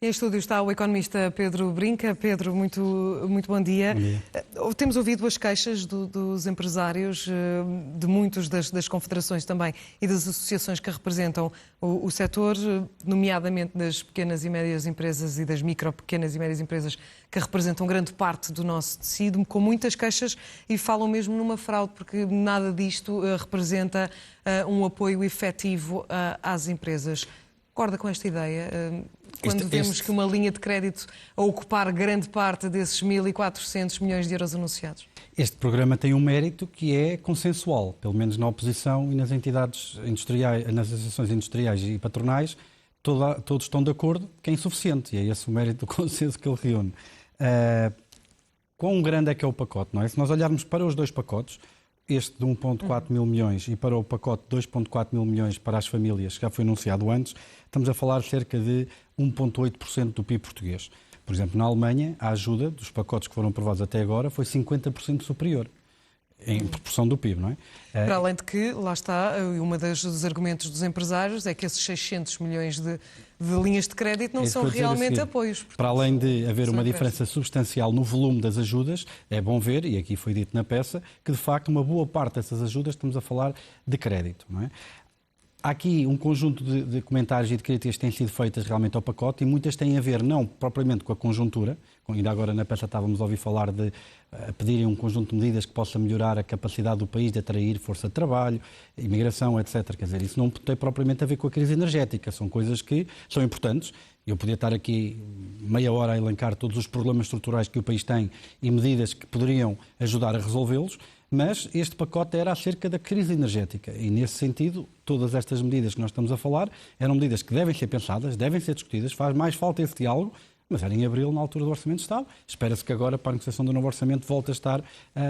Em estúdio está o economista Pedro Brinca. Pedro, muito bom dia. Bom dia. Temos ouvido as queixas dos empresários, de muitas das confederações também e das associações que representam o setor, nomeadamente das pequenas e médias empresas e das micro, pequenas e médias empresas que representam grande parte do nosso tecido, com muitas queixas e falam mesmo numa fraude, porque nada disto representa um apoio efetivo às empresas. Concorda com esta ideia? Quando vemos que uma linha de crédito a ocupar grande parte desses 1.400 milhões de euros anunciados? Este programa tem um mérito que é consensual, pelo menos na oposição e nas entidades industriais, nas associações industriais e patronais, todos estão de acordo que é insuficiente, e é esse o mérito do consenso que ele reúne. Quão grande é que é o pacote, não é? Se nós olharmos para os dois pacotes, este de 1,4 mil milhões e para o pacote de 2,4 mil milhões para as famílias, que já foi anunciado antes, estamos a falar de cerca de 1,8% do PIB português. Por exemplo, na Alemanha, a ajuda dos pacotes que foram aprovados até agora foi 50% superior, em proporção do PIB, não é? Para além de que, lá está, um dos argumentos dos empresários é que esses 600 milhões de linhas de crédito não são realmente apoios. Portanto, para além de haver uma diferença substancial no volume das ajudas, é bom ver, e aqui foi dito na peça, que de facto uma boa parte dessas ajudas estamos a falar de crédito, não é? Há aqui um conjunto de comentários e de críticas que têm sido feitas realmente ao pacote e muitas têm a ver não propriamente com a conjuntura, ainda agora na peça estávamos a ouvir falar de pedirem um conjunto de medidas que possa melhorar a capacidade do país de atrair força de trabalho, imigração, etc. Quer dizer, isso não tem propriamente a ver com a crise energética, são coisas que são importantes. Eu podia estar aqui meia hora a elencar todos os problemas estruturais que o país tem e medidas que poderiam ajudar a resolvê-los, mas este pacote era acerca da crise energética e, nesse sentido, todas estas medidas que nós estamos a falar eram medidas que devem ser pensadas, devem ser discutidas, faz mais falta esse diálogo, mas era em abril, na altura do Orçamento de Estado. Espera-se que agora, para a negociação do novo Orçamento, volte a estar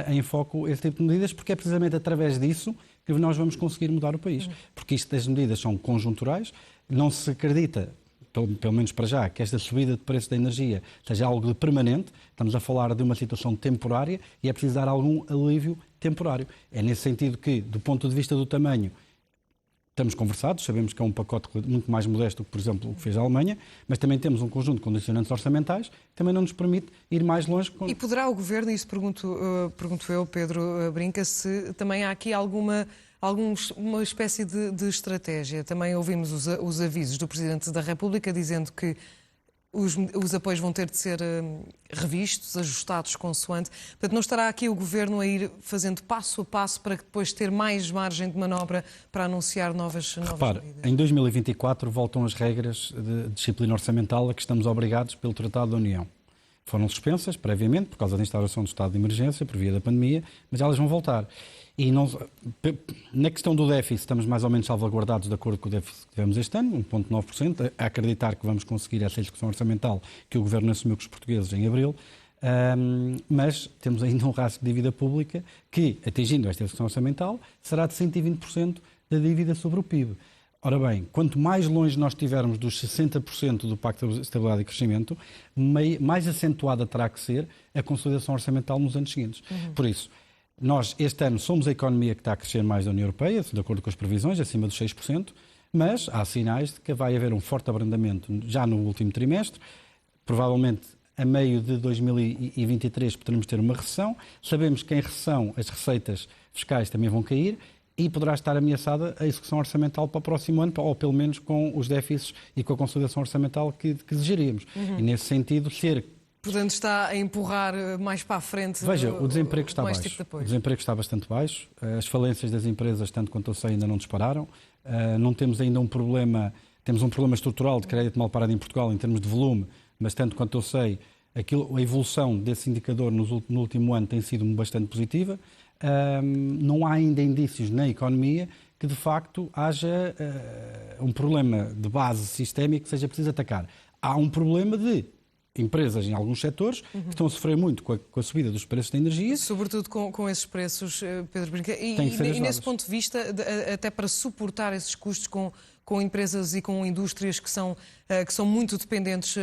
em foco esse tipo de medidas, porque é precisamente através disso que nós vamos conseguir mudar o país. Porque estas medidas são conjunturais, não se acredita, pelo menos para já, que esta subida de preço da energia seja algo de permanente. Estamos a falar de uma situação temporária e é preciso dar algum alívio temporário. É nesse sentido que, do ponto de vista do tamanho, estamos conversados, sabemos que é um pacote muito mais modesto do que, por exemplo, o que fez a Alemanha, mas também temos um conjunto de condicionantes orçamentais que também não nos permite ir mais longe. E poderá o Governo, e isso pergunto eu, Pedro Brinca, se também há aqui uma espécie de estratégia. Também ouvimos os avisos do Presidente da República dizendo que os apoios vão ter de ser revistos, ajustados consoante. Portanto, não estará aqui o Governo a ir fazendo passo a passo para depois ter mais margem de manobra para anunciar novas Repare, medidas? Em 2024 voltam as regras de disciplina orçamental a que estamos obrigados pelo Tratado da União. Foram suspensas previamente por causa da instauração do estado de emergência por via da pandemia, mas elas vão voltar. E na questão do déficit, estamos mais ou menos salvaguardados de acordo com o déficit que tivemos este ano, 1,9%, a acreditar que vamos conseguir essa execução orçamental que o Governo assumiu com os portugueses em abril, mas temos ainda um rastro de dívida pública que, atingindo esta execução orçamental, será de 120% da dívida sobre o PIB. Ora bem, quanto mais longe nós estivermos dos 60% do Pacto de Estabilidade e Crescimento, mais acentuada terá que ser a consolidação orçamental nos anos seguintes. Por isso, nós, este ano, somos a economia que está a crescer mais da União Europeia, de acordo com as previsões, acima dos 6%, mas há sinais de que vai haver um forte abrandamento já no último trimestre. Provavelmente, a meio de 2023, poderemos ter uma recessão. Sabemos que em recessão as receitas fiscais também vão cair e poderá estar ameaçada a execução orçamental para o próximo ano, ou pelo menos com os déficits e com a consolidação orçamental que desejaríamos. E, nesse sentido, Portanto, está a empurrar mais para a frente. Veja, o desemprego está baixo. Tipo o desemprego está bastante baixo. As falências das empresas, tanto quanto eu sei, ainda não dispararam. Não temos ainda um problema estrutural de crédito mal parado em Portugal em termos de volume, mas tanto quanto eu sei, a evolução desse indicador no último ano tem sido bastante positiva. Não há ainda indícios na economia que, de facto, haja um problema de base sistémica que seja preciso atacar. Há um problema de empresas em alguns setores que estão a sofrer muito com a subida dos preços da energia. Sobretudo com esses preços, Pedro Brinca. E nesse ponto de vista, até para suportar esses custos com empresas e com indústrias que são muito dependentes,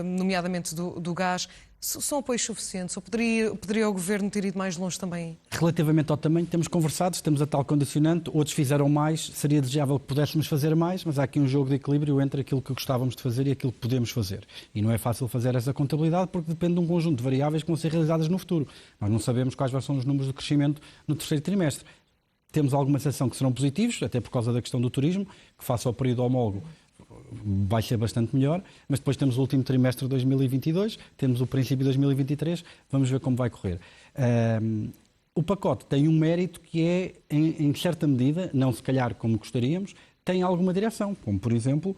nomeadamente do gás, são apoios suficientes? Ou poderia o Governo ter ido mais longe também? Relativamente ao tamanho, temos conversado, temos a tal condicionante, outros fizeram mais, seria desejável que pudéssemos fazer mais, mas há aqui um jogo de equilíbrio entre aquilo que gostávamos de fazer e aquilo que podemos fazer. E não é fácil fazer essa contabilidade porque depende de um conjunto de variáveis que vão ser realizadas no futuro. Nós não sabemos quais são os números de crescimento no terceiro trimestre. Temos alguma sensação que serão positivos, até por causa da questão do turismo, que face ao período homólogo vai ser bastante melhor, mas depois temos o último trimestre de 2022, temos o princípio de 2023, vamos ver como vai correr. O pacote tem um mérito que é, em certa medida, não se calhar como gostaríamos, tem alguma direção, como por exemplo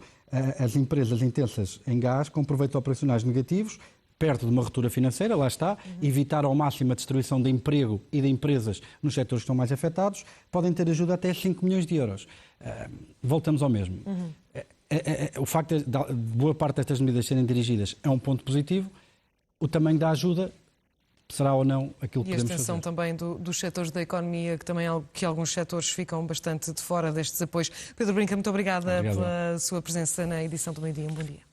as empresas intensas em gás com proveitos operacionais negativos, perto de uma ruptura financeira, lá está, evitar ao máximo a destruição de emprego e de empresas nos setores que estão mais afetados, podem ter ajuda até 5 milhões de euros. Voltamos ao mesmo. O facto de boa parte destas medidas serem dirigidas é um ponto positivo, o tamanho da ajuda será ou não aquilo que podemos fazer. E a extensão também dos setores da economia, que também que alguns setores ficam bastante de fora destes apoios. Pedro Brinca, muito obrigada pela sua presença na edição do Meio Dia. Um bom dia.